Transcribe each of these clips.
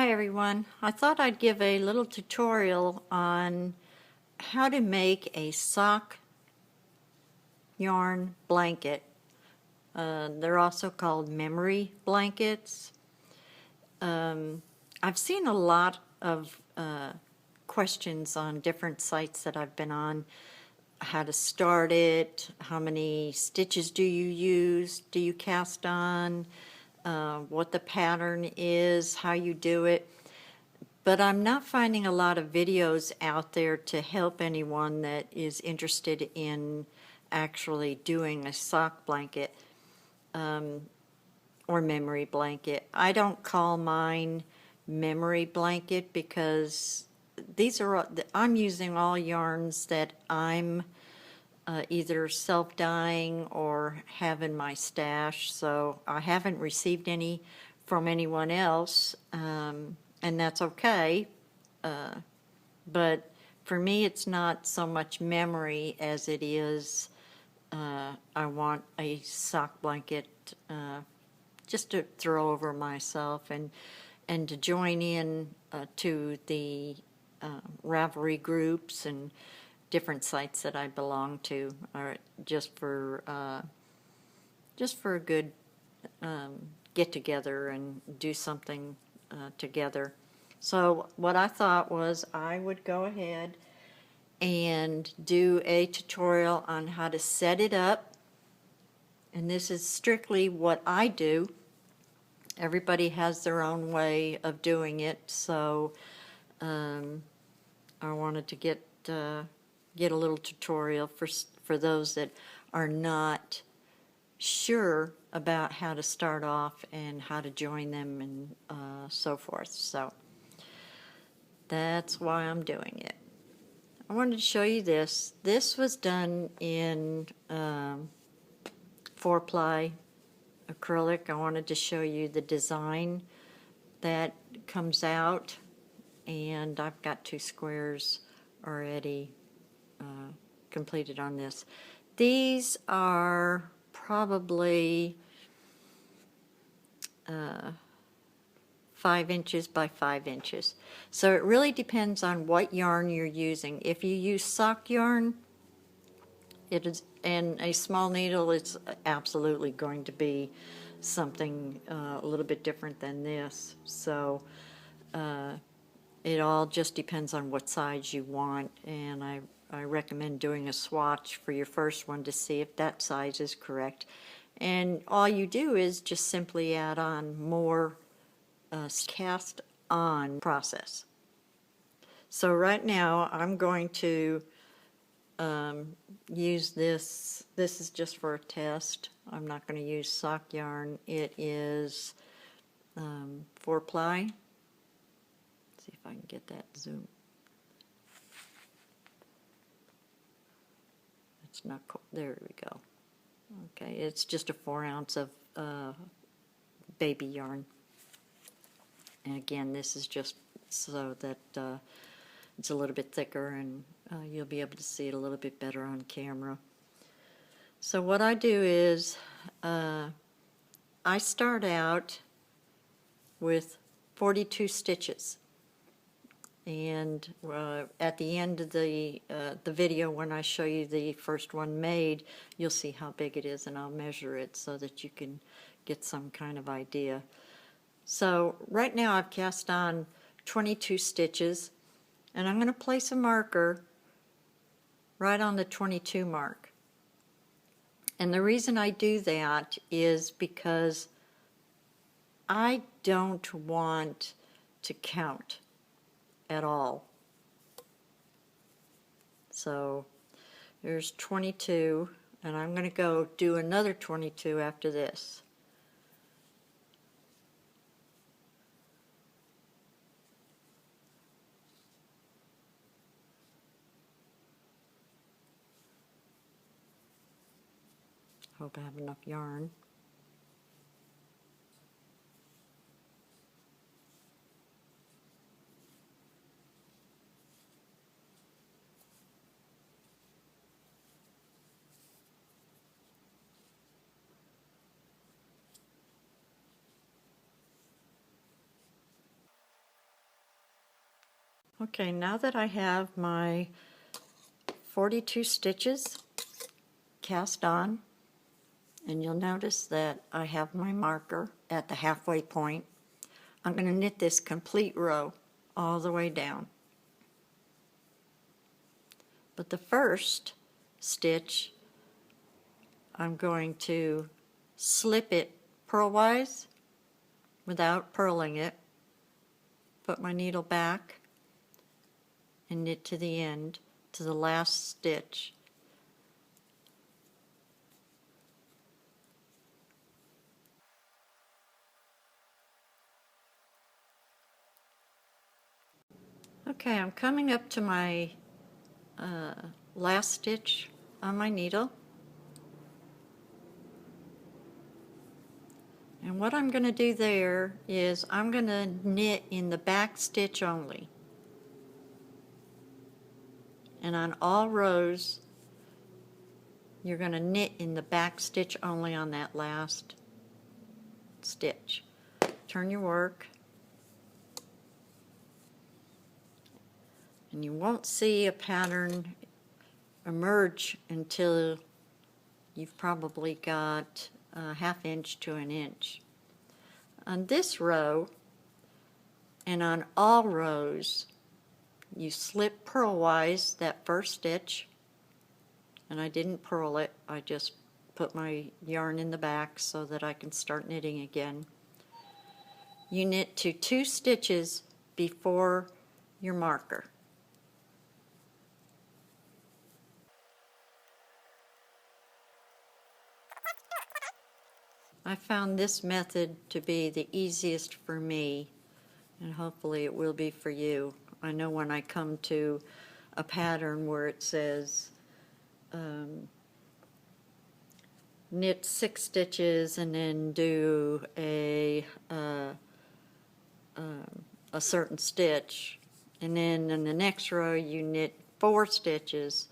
Hi everyone. I thought I'd give a little tutorial on how to make a sock yarn blanket. They're also called memory blankets. I've seen a lot of questions on different sites that I've been on. How to start it, how many stitches do you use, do you cast on, what the pattern is, how you do it. But I'm not finding a lot of videos out there to help anyone that is interested in actually doing a sock blanket or memory blanket. I don't call mine memory blanket because I'm using all yarns that I'm either self-dyeing or have in my stash, so I haven't received any from anyone else, and that's okay. But for me, it's not so much memory as it is I want a sock blanket just to throw over myself and to join in to the Ravelry groups and different sites that I belong to, or just for a good get together and do something together. So what I thought was I would go ahead and do a tutorial on how to set it up, and this is strictly what I do. Everybody has their own way of doing it, so I wanted to get a little tutorial for those that are not sure about how to start off and how to join them and so forth. So that's why I'm doing it. I wanted to show you this. This was done in 4-ply acrylic. I wanted to show you the design that comes out, and I've got 2 squares already completed on this. These are probably 5 inches by 5 inches. So it really depends on what yarn you're using. If you use sock yarn, it is, and a small needle, it's absolutely going to be something a little bit different than this. So it all just depends on what size you want, and I recommend doing a swatch for your first one to see if that size is correct. And all you do is just simply add on more cast on process. So right now I'm going to use this. This is just for a test. I'm not going to use sock yarn. It is 4-ply. See if I can get that zoom. It's not cool. There we go. Okay, it's just a 4 ounce of baby yarn. And again, this is just so that it's a little bit thicker and you'll be able to see it a little bit better on camera. So what I do is I start out with 42 stitches, and at the end of the video, when I show you the first one made, you'll see how big it is, and I'll measure it so that you can get some kind of idea. So right now I've cast on 22 stitches, and I'm going to place a marker right on the 22 mark. And the reason I do that is because I don't want to count at all. So there's 22, and I'm going to go do another 22 after this. Hope I have enough yarn. Okay, now that I have my 42 stitches cast on, and you'll notice that I have my marker at the halfway point, I'm going to knit this complete row all the way down. But the first stitch, I'm going to slip it purlwise without purling it, put my needle back, and knit to the end, to the last stitch. Okay, I'm coming up to my last stitch on my needle. And what I'm going to do there is I'm going to knit in the back stitch only. And on all rows, you're going to knit in the back stitch only on that last stitch. Turn your work. And you won't see a pattern emerge until you've probably got a ½ inch to an inch. On this row, and on all rows, you slip purlwise that first stitch, and I didn't purl it, I just put my yarn in the back so that I can start knitting again. You knit to 2 stitches before your marker. I found this method to be the easiest for me, and hopefully it will be for you. I know when I come to a pattern where it says knit 6 stitches and then do a certain stitch, and then in the next row you knit 4 stitches,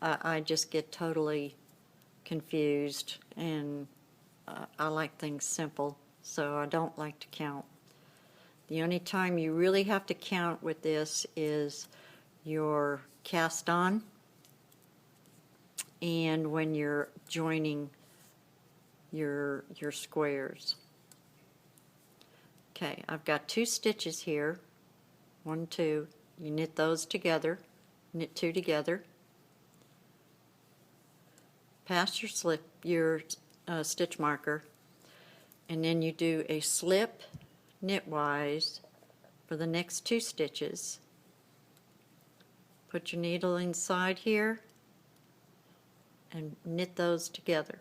I just get totally confused, and I like things simple, so I don't like to count. The only time you really have to count with this is your cast on and when you're joining your squares. Okay, I've got 2 stitches here, 1, 2, you knit those together, knit 2 together, pass your stitch marker, and then you do a slip knitwise for the next 2 stitches. Put your needle inside here and knit those together.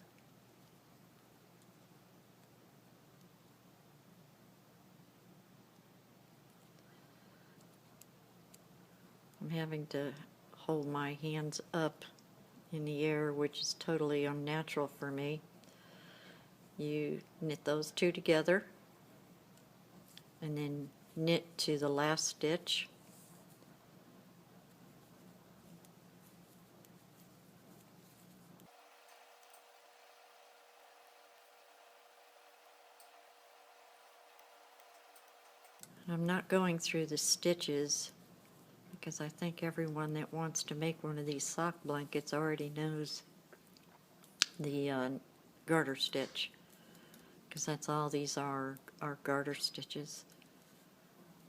I'm having to hold my hands up in the air, which is totally unnatural for me. You knit those 2 together and then knit to the last stitch. I'm not going through the stitches because I think everyone that wants to make one of these sock blankets already knows the garter stitch, because that's all these are garter stitches,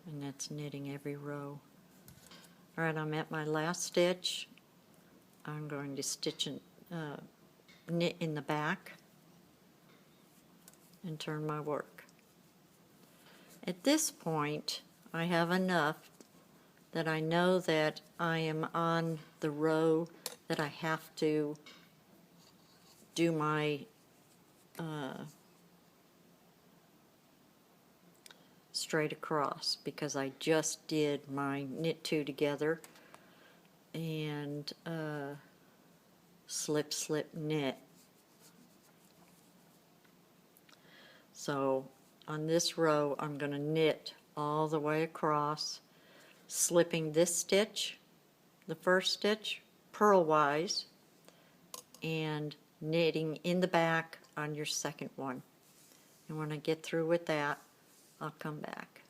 and that's knitting every row. Alright, I'm at my last stitch. I'm going to stitch and knit in the back and turn my work. At this point, I have enough that I know that I am on the row that I have to do my straight across, because I just did my knit 2 together and slip, slip, knit. So on this row I'm going to knit all the way across, slipping this stitch, the first stitch, purlwise, and knitting in the back on your second one. And when I get through with that, I'll come back.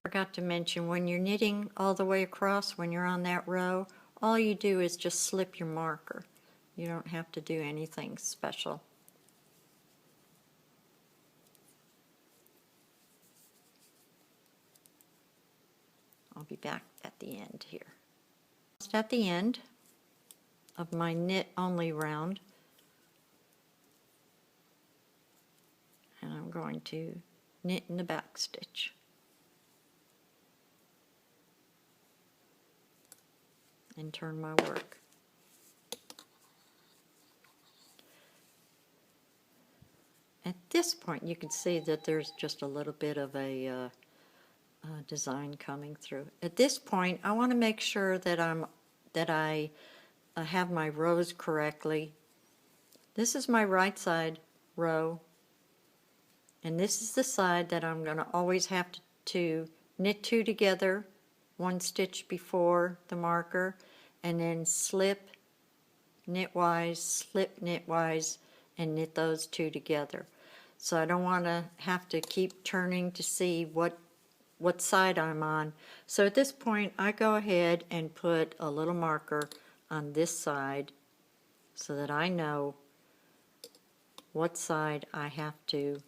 Forgot to mention, when you're knitting all the way across, when you're on that row, all you do is just slip your marker. You don't have to do anything special. I'll be back at the end here. Just at the end of my knit only round, and I'm going to knit in the back stitch. And turn my work. At this point you can see that there's just a little bit of a design coming through. At this point I want to make sure that I have my rows correctly. This is my right side row, and this is the side that I'm going to always have to knit two together, one stitch before the marker, and then slip knitwise, slip knitwise, and knit those two together. So I don't want to have to keep turning to see what side I'm on. So at this point I go ahead and put a little marker on this side so that I know what side I have to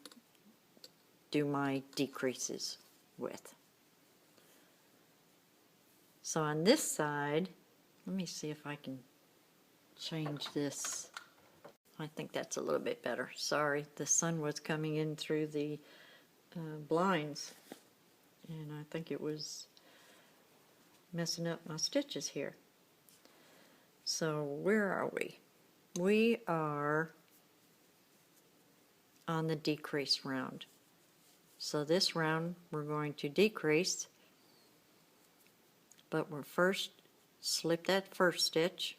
do my decreases with. So on this side, let me see if I can change this. I think that's a little bit better. Sorry, the sun was coming in through the blinds, and I think it was messing up my stitches here. So where are we? We are on the decrease round. So this round we're going to decrease, but we're first slip that first stitch,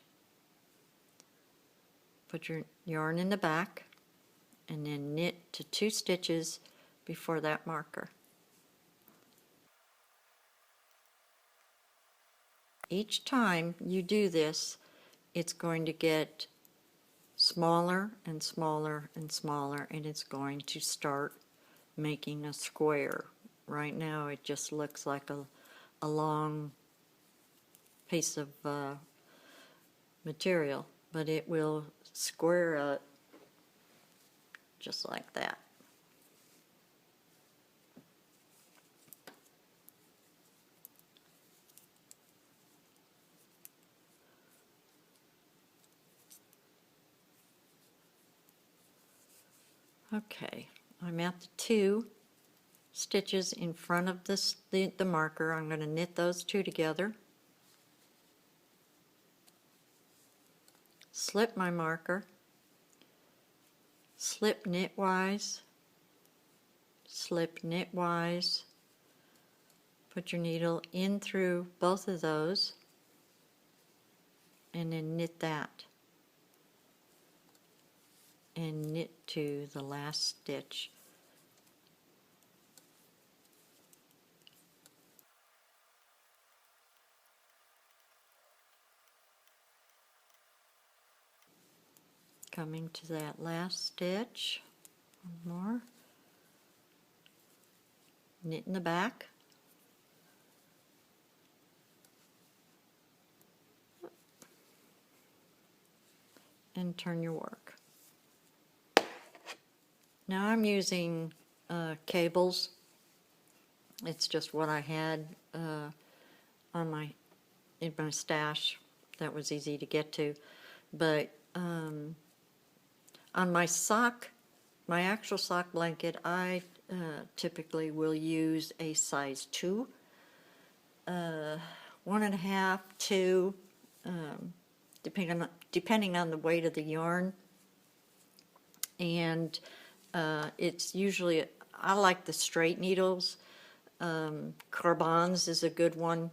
put your yarn in the back, and then knit to 2 stitches before that marker. Each time you do this, it's going to get smaller and smaller and smaller, and it's going to start making a square. Right now it just looks like a long piece of material, but it will square up just like that. Okay, I'm at the 2 stitches in front of the marker. I'm going to knit those 2 together, slip my marker, slip knitwise, slip knitwise, put your needle in through both of those, and then knit that, and knit to the last stitch. Coming to that last stitch, one more, knit in the back, and turn your work. Now I'm using cables. It's just what I had in my stash that was easy to get to. But on my sock, my actual sock blanket, I typically will use a size 2, 1.5, 2, depending on the weight of the yarn. And it's usually, I like the straight needles. Carbons is a good one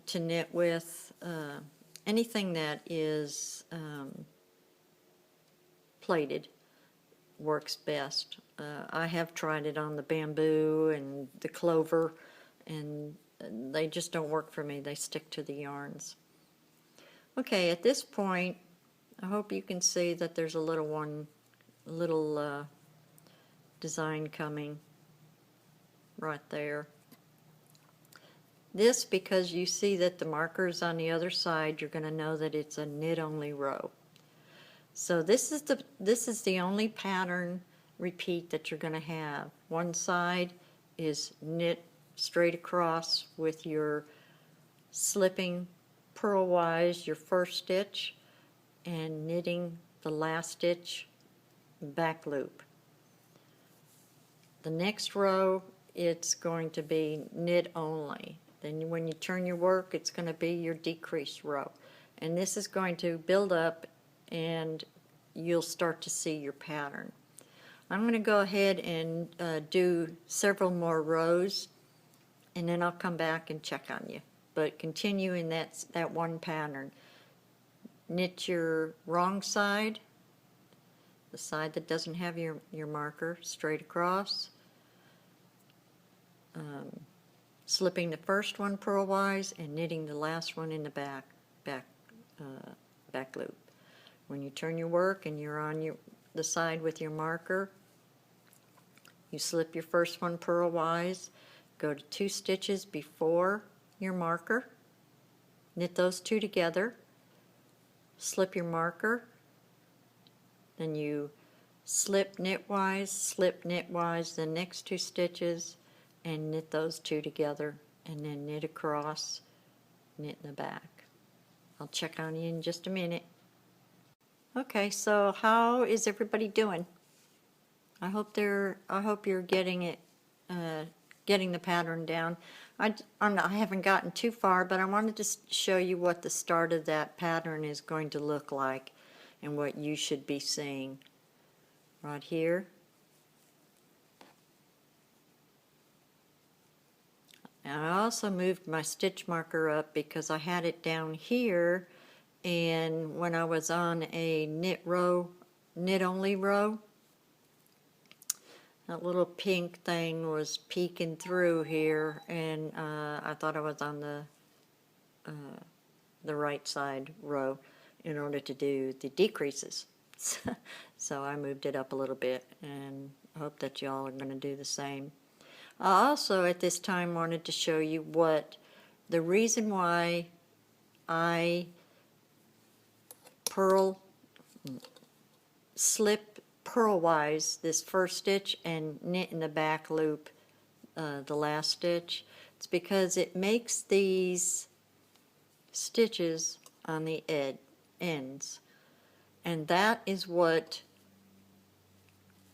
to knit with. Anything that is plated works best. I have tried it on the bamboo and the clover, and they just don't work for me. They stick to the yarns. Okay, at this point, I hope you can see that there's a little design coming right there. This, because you see that the marker is on the other side, you're going to know that it's a knit only row. So this is the only pattern repeat that you're going to have. One side is knit straight across with your slipping purlwise your first stitch and knitting the last stitch back loop. The next row, it's going to be knit only. Then when you turn your work, it's going to be your decrease row. And this is going to build up and you'll start to see your pattern. I'm going to go ahead and do several more rows, and then I'll come back and check on you. But continue in that one pattern. Knit your wrong side, the side that doesn't have your marker, straight across. Slipping the first one purlwise and knitting the last one in the back loop. When you turn your work and you're on the side with your marker, you slip your first one purlwise, go to 2 stitches before your marker, knit those 2 together, slip your marker, then you slip knitwise, the next 2 stitches, and knit those 2 together, and then knit across, knit in the back. I'll check on you in just a minute. Okay, so how is everybody doing? I hope you're getting it, getting the pattern down. I haven't gotten too far, but I wanted to show you what the start of that pattern is going to look like and what you should be seeing right here. And I also moved my stitch marker up because I had it down here, and when I was on a knit only row, that little pink thing was peeking through here, and I thought I was on the right side row in order to do the decreases. So I moved it up a little bit, and I hope that y'all are going to do the same. I also at this time wanted to show you what the reason why I slip purlwise this first stitch and knit in the back loop the last stitch. It's because it makes these stitches on the ends, and that is what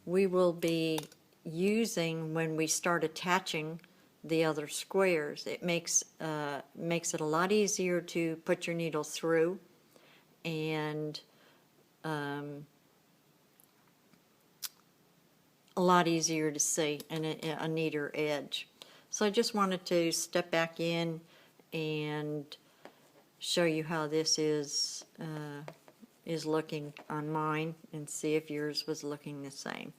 we will be using when we start attaching the other squares. It makes it a lot easier to put your needle through, and a lot easier to see, and a neater edge. So I just wanted to step back in and show you how this is looking on mine, and see if yours was looking the same.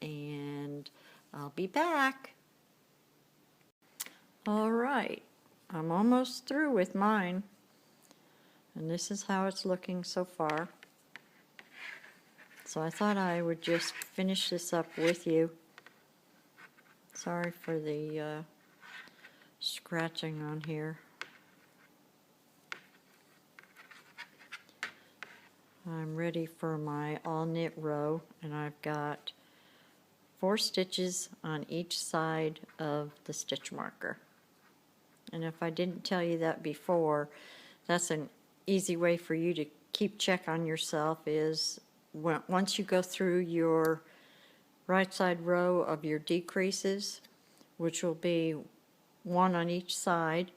And I'll be back. All right, I'm almost through with mine, and this is how it's looking so far. So I thought I would just finish this up with you. Sorry for the scratching on here. I'm ready for my all knit row, and I've got 4 stitches on each side of the stitch marker. And if I didn't tell you that before, that's an easy way for you to keep check on yourself, is once you go through your right side row of your decreases, which will be 1 on each side,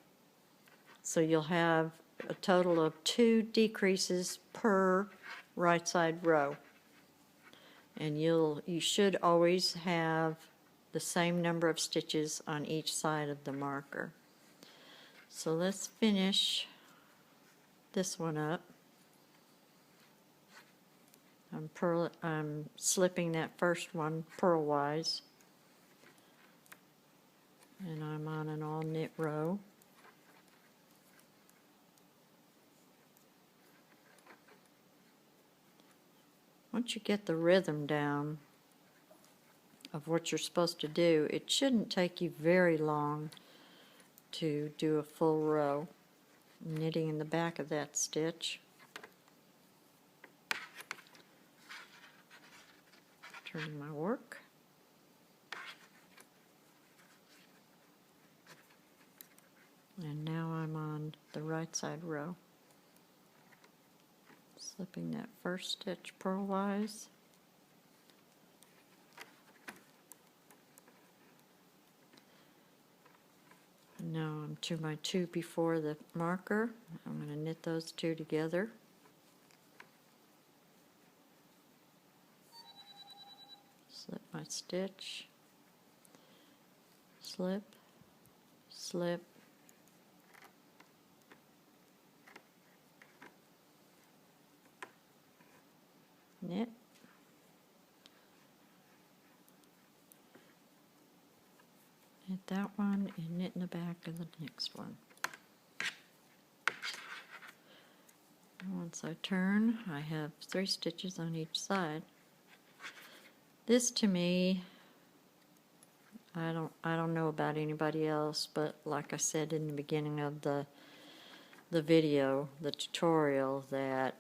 so you'll have a total of 2 decreases per right side row. And you should always have the same number of stitches on each side of the marker. So let's finish this one up. I'm slipping that first one purlwise, and I'm on an all knit row. Once you get the rhythm down of what you're supposed to do, it shouldn't take you very long to do a full row, knitting in the back of that stitch. Turning my work. And now I'm on the right side row. Slipping that first stitch purlwise. And now I'm to my 2 before the marker. I'm going to knit those 2 together. Slip my stitch, slip, slip, knit, knit that one, and knit in the back of the next one. And once I turn, I have 3 stitches on each side. This to me, I don't know about anybody else, but like I said in the beginning of the video, the tutorial, that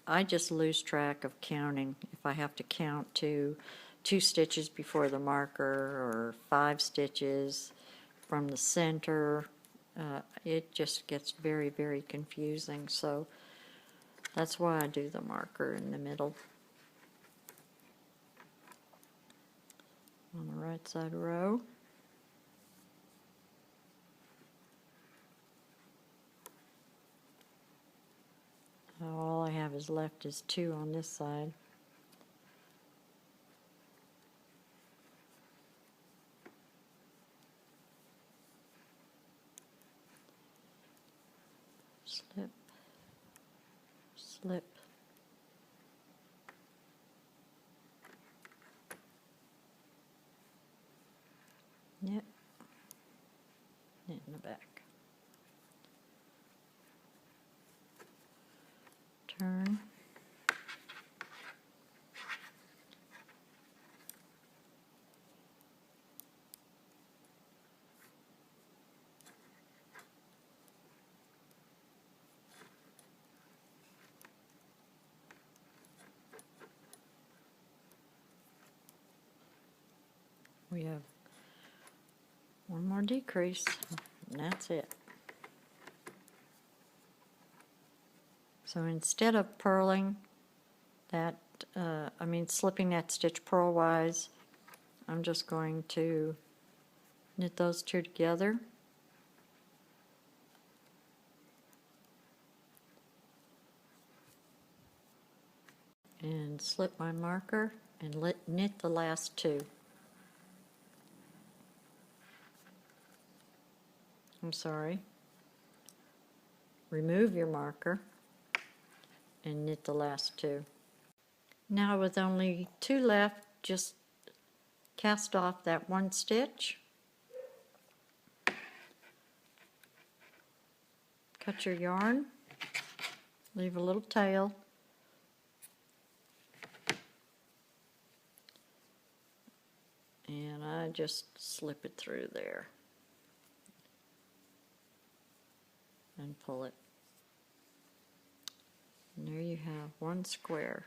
I just lose track of counting. If I have to count to 2 stitches before the marker or 5 stitches from the center, it just gets very, very confusing. So that's why I do the marker in the middle. On the right side row. All I have is left is 2 on this side. Slip, slip, knit, knit in the back. Turn. We have one more decrease, and that's it. So instead of purling that, slipping that stitch purlwise, I'm just going to knit those 2 together. And slip my marker and knit the last 2. I'm sorry. Remove your marker and knit the last 2. Now with only 2 left, just cast off that 1 stitch. Cut your yarn, leave a little tail, and I just slip it through there and pull it. And there you have 1 square.